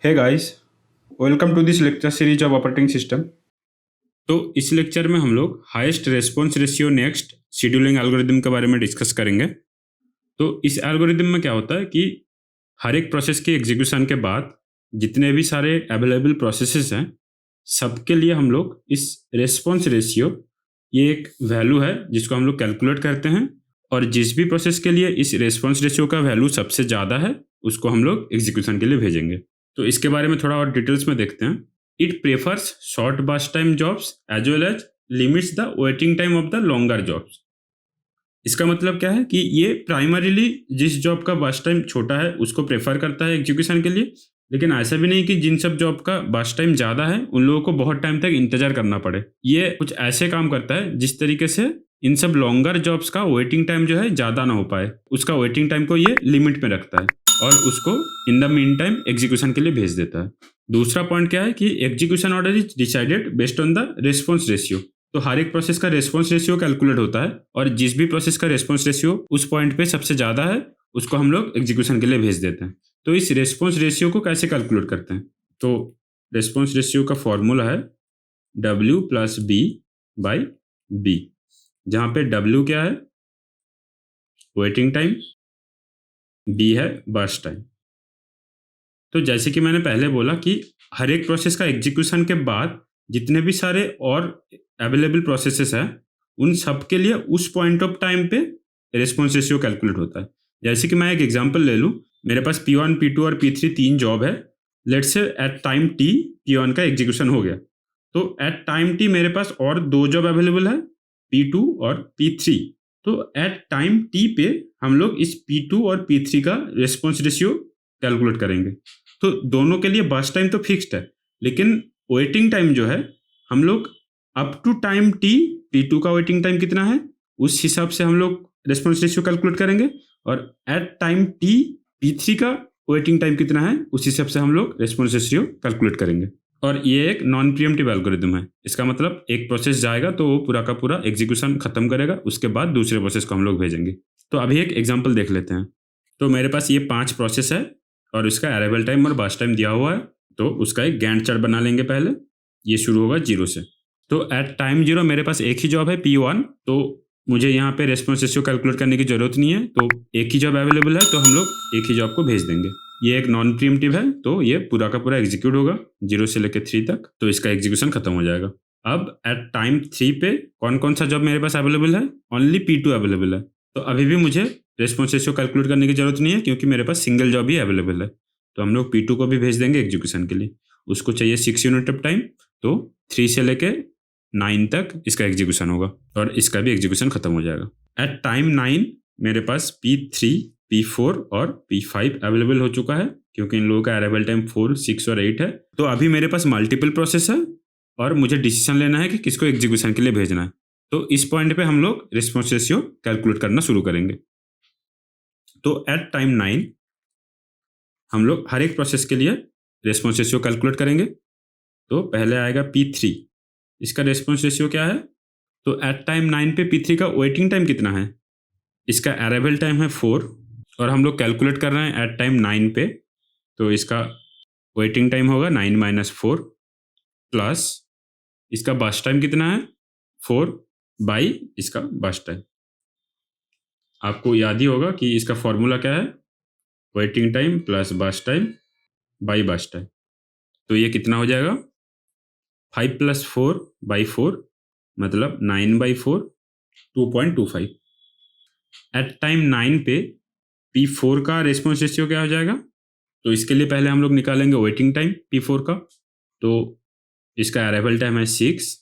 Hey guys, welcome to this lecture series of operating system. तो इस lecture में हम लोग highest response ratio next scheduling algorithm के बारे में डिस्कस करेंगे। तो इस एल्गोरिदम में क्या होता है कि हर एक प्रोसेस के एग्जीक्यूशन के बाद जितने भी सारे अवेलेबल प्रोसेसेस हैं सबके लिए हम लोग इस रेस्पॉन्स रेशियो, ये एक वैल्यू है जिसको हम लोग कैलकुलेट करते हैं, और जिस भी प्रोसेस के लिए इस रेस्पॉन्स रेशियो का वैल्यू सबसे ज़्यादा है उसको हम लोग एग्जीक्यूशन के लिए भेजेंगे। तो इसके बारे में थोड़ा और डिटेल्स में देखते हैं। It prefers short burst time jobs as well as limits the waiting time of the longer jobs. इसका मतलब क्या है कि ये प्राइमरीली जिस जॉब का बर्स्ट टाइम छोटा है उसको प्रेफर करता है एग्जीक्यूशन के लिए, लेकिन ऐसा भी नहीं कि जिन सब जॉब का बर्स्ट टाइम ज़्यादा है उन लोगों को बहुत टाइम तक इंतजार करना पड़े। ये कुछ ऐसे काम करता है जिस तरीके से इन सब लॉन्गर जॉब्स का वेटिंग टाइम जो है ज़्यादा ना हो पाए, उसका वेटिंग टाइम को ये लिमिट में रखता है और उसको in the mean time execution के लिए भेज देता है। दूसरा पॉइंट क्या है कि execution order is decided based on the response ratio. तो हर एक प्रोसेस का रेस्पॉन्स रेशियो कैलकुलेट होता है और जिस भी प्रोसेस का रेस्पॉन्स रेशियो उस पॉइंट पे सबसे ज़्यादा है उसको हम लोग एग्जीक्यूशन के लिए भेज देते हैं। तो इस रेस्पॉन्स रेशियो को कैसे कैलकुलेट करते हैं? तो रेस्पॉन्स रेशियो का फॉर्मूला है W plus b by b, जहाँ पे W क्या है? वेटिंग टाइम, बी है बर्स्ट टाइम। तो जैसे कि मैंने पहले बोला कि हर एक प्रोसेस का एग्जीक्यूशन के बाद जितने भी सारे और अवेलेबल प्रोसेसेस हैं उन सब के लिए उस पॉइंट ऑफ टाइम पे रेस्पॉन्स रेशियो कैलकुलेट होता है। जैसे कि मैं एक एग्जांपल ले लूँ, मेरे पास P1, P2 और P3 तीन जॉब है। Let's say at time T P1 का एग्जीक्यूशन हो गया, तो एट टाइम T मेरे पास और दो जॉब अवेलेबल है, P2 और P3। तो एट टाइम T पे हम लोग इस P2 और P3 का रेस्पॉन्स रेशियो कैलकुलेट करेंगे। तो दोनों के लिए बर्स्ट टाइम तो फिक्स्ड है, लेकिन वेटिंग टाइम जो है हम लोग up to time T P2 का वेटिंग टाइम कितना है उस हिसाब से हम लोग रेस्पॉन्स रेशियो कैलकुलेट करेंगे, और एट टाइम T P3 का वेटिंग टाइम कितना है उस हिसाब से हम लोग रेस्पॉन्स रेशियो कैलकुलेट करेंगे। और ये एक नॉन प्रीएम्प्टिव एल्गोरिदम है। इसका मतलब एक प्रोसेस जाएगा तो वो पूरा का पूरा एग्जीक्यूशन खत्म करेगा, उसके बाद दूसरे प्रोसेस को हम लोग भेजेंगे। तो अभी एक एग्जांपल देख लेते हैं। तो मेरे पास ये 5 प्रोसेस है और इसका अराइवल टाइम और बर्स्ट टाइम दिया हुआ है। तो उसका एक गैंट चार्ट बना लेंगे पहले। ये शुरू होगा 0 से। तो एट टाइम 0 मेरे पास एक ही जॉब है P1, तो मुझे यहाँ पे रेस्पॉन्स रेशियो कैलकुलेट करने की जरूरत नहीं है। तो एक ही जॉब अवेलेबल है तो हम लोग एक ही जॉब को भेज देंगे। ये एक नॉन प्रीएम्प्टिव है, तो ये पूरा का पूरा एग्जीक्यूट होगा 0 से लेकर 3 तक, तो इसका एग्जीक्यूशन खत्म हो जाएगा। अब एट टाइम 3 पे कौन कौन सा जॉब मेरे पास अवेलेबल है? ओनली P2 अवेलेबल है। तो अभी भी मुझे रेस्पॉन्स रेशियो कैलकुलेट करने की जरूरत नहीं है क्योंकि मेरे पास सिंगल जॉब ही अवेलेबल है। तो हम लोग P2 को भी भेज देंगे एग्जीक्यूशन के लिए। उसको चाहिए 6 यूनिट ऑफ टाइम, तो 3 से लेके 9 तक इसका एग्जीक्यूशन होगा और इसका भी एग्जीक्यूशन खत्म हो जाएगा। एट टाइम 9 मेरे पास P3, P4 और P5 अवेलेबल हो चुका है क्योंकि इन लोगों का अराइवल टाइम 4, 6 और 8 है। तो अभी मेरे पास मल्टीपल प्रोसेस है और मुझे डिसीजन लेना है कि किसको एग्जीक्यूशन के लिए भेजना है। तो इस पॉइंट पे हम लोग रिस्पॉन्स रेशियो कैलकुलेट करना शुरू करेंगे। तो एट टाइम 9 हम लोग हर एक प्रोसेस के लिए रेस्पॉन्स रेशियो कैलकुलेट करेंगे। तो पहले आएगा P3, इसका रेस्पॉन्स रेशियो क्या है? तो एट टाइम 9 पे P3 का वेटिंग टाइम कितना है? इसका अराइवल टाइम है 4 और हम लोग कैलकुलेट कर रहे हैं एट टाइम 9 पे, तो इसका वेटिंग टाइम होगा 9 माइनस 4 प्लस इसका बर्स्ट टाइम कितना है? 4 बाई इसका बर्स्ट टाइम। आपको याद ही होगा कि इसका फॉर्मूला क्या है? Waiting time plus burst time by burst time. तो ये कितना हो जाएगा? 5 प्लस 4 बाई 4 मतलब 9 बाई 4, 2.25। एट टाइम 9 पे P4 का रेस्पॉन्स रेशियो क्या हो जाएगा? तो इसके लिए पहले हम लोग निकालेंगे वेटिंग टाइम P4 का। तो इसका अराइवल टाइम है 6,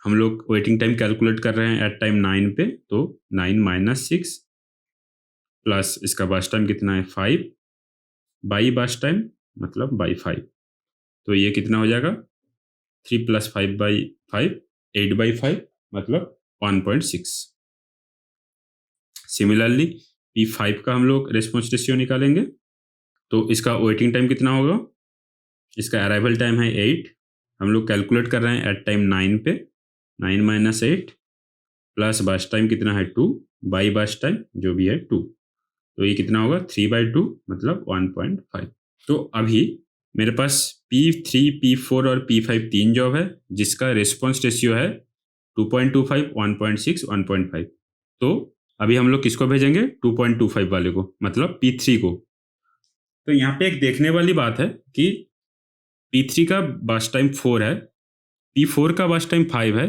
हम लोग वेटिंग टाइम कैलकुलेट कर रहे हैं एट टाइम 9 पे, तो 9 माइनस 6 प्लस इसका बर्स्ट टाइम कितना है 5 बाई बर्स्ट टाइम मतलब बाई 5। तो ये कितना हो जाएगा? 3 प्लस 5 बाई 5, 8 बाई 5 मतलब 1.6। सिमिलरली P5 का हम लोग रेस्पॉन्स रेशियो निकालेंगे। तो इसका वेटिंग टाइम कितना होगा? इसका अराइवल टाइम है 8, हम लोग कैलकुलेट कर रहे हैं एट टाइम 9 पे, 9 माइनस 8 प्लस बर्स्ट टाइम कितना है 2 बाई बर्स्ट टाइम जो भी है 2। तो ये कितना होगा? 3/2 मतलब 1.5। तो अभी मेरे पास P3, P4 और P5 तीन जॉब है जिसका रिस्पॉन्स रेशियो है 2.25, 1.6, 1.5। तो अभी हम लोग किसको भेजेंगे? 2.25 वाले को, मतलब P3 को। तो यहाँ पे एक देखने वाली बात है कि P3 का बर्स्ट टाइम 4 है, P4 का बर्स्ट टाइम 5 है,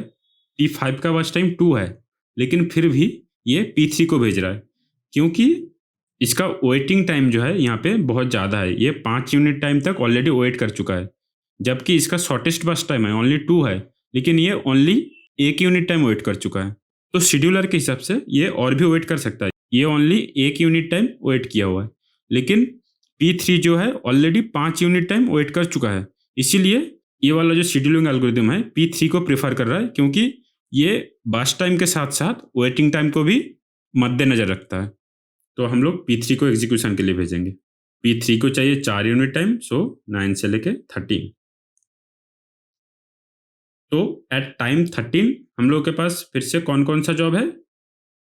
P5 का बर्स्ट टाइम 2 है, लेकिन फिर भी ये P3 को भेज रहा है क्योंकि इसका वेटिंग टाइम जो है यहाँ पे बहुत ज़्यादा है। ये 5 यूनिट टाइम तक ऑलरेडी वेट कर चुका है, जबकि इसका शॉर्टेस्ट बर्स्ट टाइम है ओनली 2 है, लेकिन ये ओनली 1 यूनिट टाइम वेट कर चुका है। तो शेड्यूलर के हिसाब से ये और भी वेट कर सकता है, ये ओनली 1 यूनिट टाइम वेट किया हुआ है, लेकिन P3 जो है ऑलरेडी 5 यूनिट टाइम वेट कर चुका है। इसीलिए ये वाला जो शेड्यूलिंग एल्गोरिदम है P3 को प्रेफर कर रहा है क्योंकि ये बर्स्ट टाइम के साथ साथ वेटिंग टाइम को भी मद्देनजर रखता है। तो हम लोग P3 को एग्जीक्यूशन के लिए भेजेंगे। P3 को चाहिए 4 यूनिट टाइम, सो 9 से लेके 13। तो एट टाइम 13 हम लोग के पास फिर से कौन कौन सा जॉब है?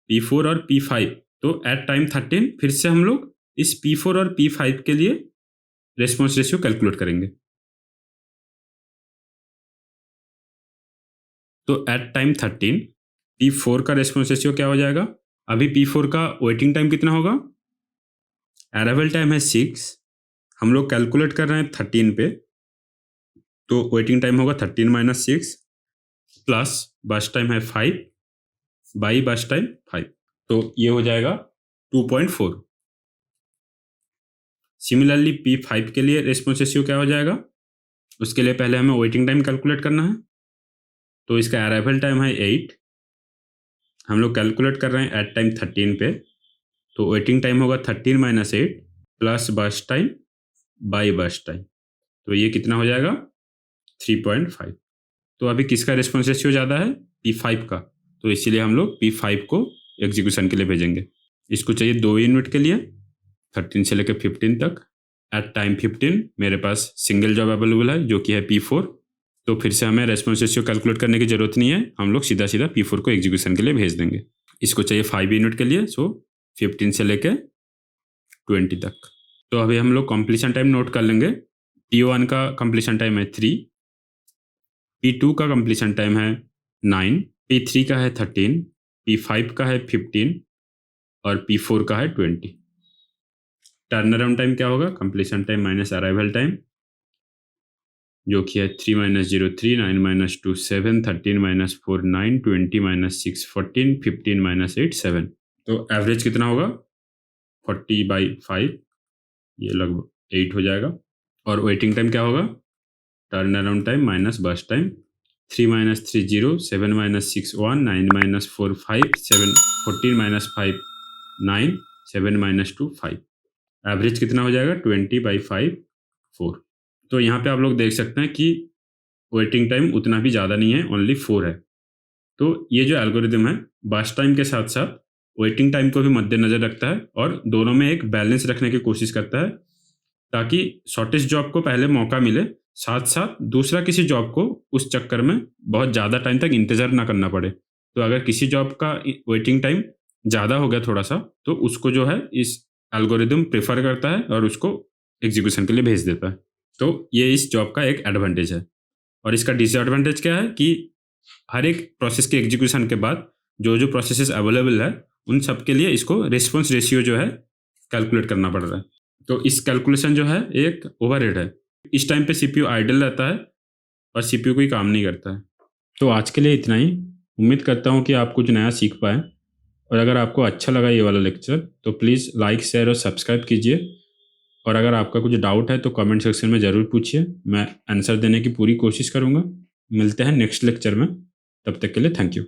P4 और P5। तो एट टाइम 13 फिर से हम लोग इस P4 और P5 के लिए रेस्पॉन्स रेशियो कैलकुलेट करेंगे। तो एट टाइम 13 P4 का रेस्पॉन्स रेशियो क्या हो जाएगा? अभी P4 का वेटिंग टाइम कितना होगा? अराइवल टाइम है 6, हम लोग कैलकुलेट कर रहे हैं 13 पे, तो वेटिंग टाइम होगा 13 माइनस 6 प्लस बर्स्ट टाइम है 5 बाई बर्स्ट टाइम 5, तो ये हो जाएगा 2.4। सिमिलरली P5 के लिए रेस्पॉन्स रेशियो क्या हो जाएगा? उसके लिए पहले हमें वेटिंग टाइम कैलकुलेट करना है। तो इसका अराइवल टाइम है 8, हम लोग कैलकुलेट कर रहे हैं एट टाइम 13 पे, तो वेटिंग टाइम होगा 13 minus 8 plus burst time by burst time, तो ये कितना हो जाएगा? 3.5। तो अभी किसका रेस्पॉन्स रेशियो ज़्यादा है? P5 का, तो इसीलिए हम लोग P5 को एग्जीक्यूशन के लिए भेजेंगे। इसको चाहिए 2 यूनिट के लिए 13 से लेकर 15 तक। एट टाइम 15 मेरे पास सिंगल जॉब अवेलेबल है जो कि है P4, तो फिर से हमें रेस्पॉन्स रेशियो कैलकुलेट करने की जरूरत नहीं है, हम लोग सीधा सीधा P4 को एग्जीक्यूशन के लिए भेज देंगे। इसको चाहिए 5 यूनिट के लिए, सो 15 से लेकर 20 तक। तो अभी हम लोग कंप्लीशन टाइम नोट कर लेंगे। P1 का कंप्लीशन टाइम है 3, P2 का कंप्लीशन टाइम है 9, P3 का है 13, P5 का है 15 और P4 का है 20। टर्न अराउंड टाइम क्या होगा? Completion time minus arrival time, जो कि है 3 minus 0 3, 9 minus 2 7, 13 minus 4 9, 20 minus 6 14, 15 minus 8 7। तो एवरेज कितना होगा? 40/5, ये लगभग 8 हो जाएगा। और वेटिंग टाइम क्या होगा? Turn around time minus burst time, 3 minus 3 0, 7 minus 6 1, 9 minus 4 5, 7 14 minus 5 9, 7 minus 2 5। Average कितना हो जाएगा? 20/5 4। तो यहाँ पे आप लोग देख सकते हैं कि वेटिंग टाइम उतना भी ज़्यादा नहीं है, ओनली 4 है। तो ये जो एल्गोरिदम है बर्स्ट टाइम के साथ साथ वेटिंग टाइम को भी मद्देनजर रखता है और दोनों में एक बैलेंस रखने की कोशिश करता है, ताकि शॉर्टेस्ट जॉब को पहले मौका मिले, साथ साथ दूसरा किसी जॉब को उस चक्कर में बहुत ज़्यादा टाइम तक इंतज़ार ना करना पड़े। तो अगर किसी जॉब का वेटिंग टाइम ज़्यादा हो गया थोड़ा सा, तो उसको जो है इस एल्गोरिदम प्रेफर करता है और उसको एग्जीक्यूशन के लिए भेज देता है। तो ये इस जॉब का एक एडवांटेज है। और इसका डिसएडवांटेज क्या है कि हर एक प्रोसेस के एग्जीक्यूशन के बाद जो जो प्रोसेसेस अवेलेबल है उन सब के लिए इसको रिस्पॉन्स रेशियो जो है कैलकुलेट करना पड़ रहा है। तो इस कैलकुलेशन जो है एक ओवरहेड है। इस टाइम पे CPU आइडल रहता है और CPU कोई काम नहीं करता है। तो आज के लिए इतना ही। उम्मीद करता हूँ कि आप कुछ नया सीख पाएँ, और अगर आपको अच्छा लगा ये वाला लेक्चर तो प्लीज़ लाइक शेयर और सब्सक्राइब कीजिए। और अगर आपका कुछ डाउट है तो कमेंट सेक्शन में ज़रूर पूछिए, मैं आंसर देने की पूरी कोशिश करूँगा। मिलते हैं नेक्स्ट लेक्चर में, तब तक के लिए थैंक यू।